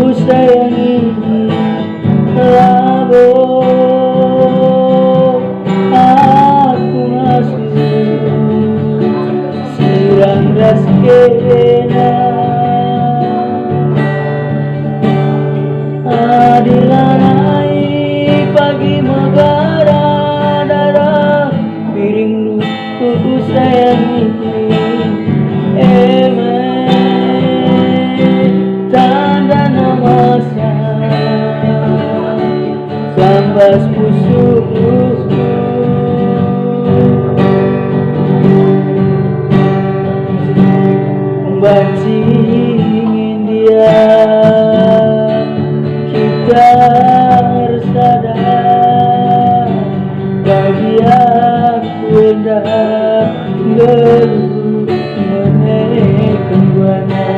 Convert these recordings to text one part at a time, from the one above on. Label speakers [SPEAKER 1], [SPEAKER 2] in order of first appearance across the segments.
[SPEAKER 1] sayangi labo aku ngasuh sirang raskena adilanai pagi megara darah piring ku sayangi tanda namasa sambas musuhku membanci ingin dia kita harus sadar bahagia ku hendak geluh menekan buana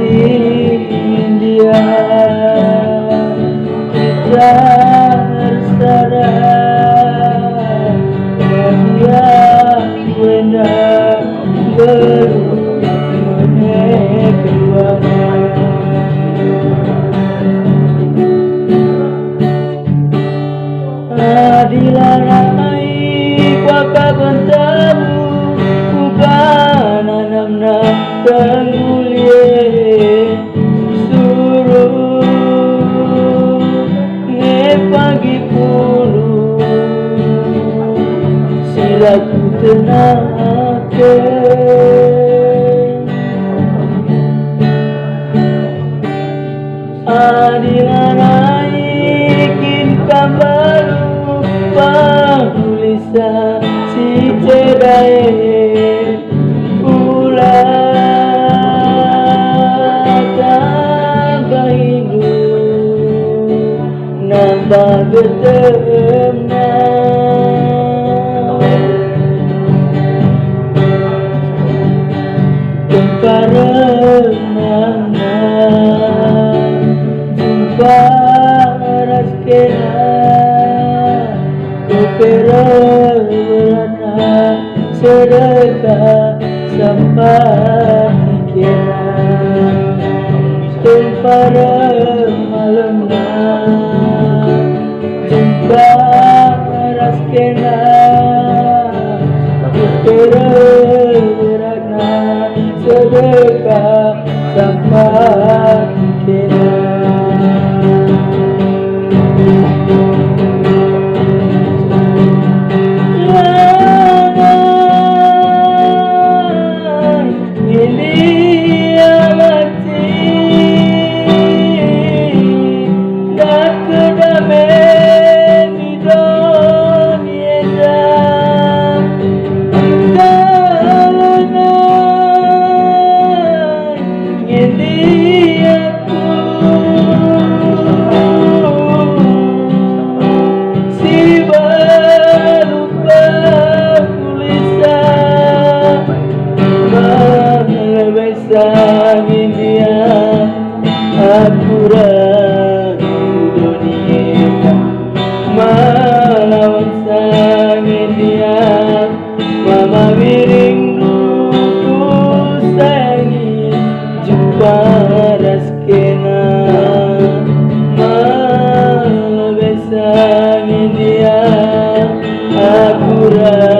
[SPEAKER 1] ingin dia kita harus sadar bahagia ku hendak geluh menekan buana adilanai kuaka bentamu bukan anamna termulia suruh pagi puluh silaku tenake adilanai kin kambaru pahulisa si cedae nambah getemna kemparemana jumpa raskena kuperana sedekah sampai kena kemparemalemna raskena kuperana sedekah sampai kena sangin dia aku ragu dunia melawan sangin dia mama rindu sayangi jumpa raskena malah sangin dia aku ragu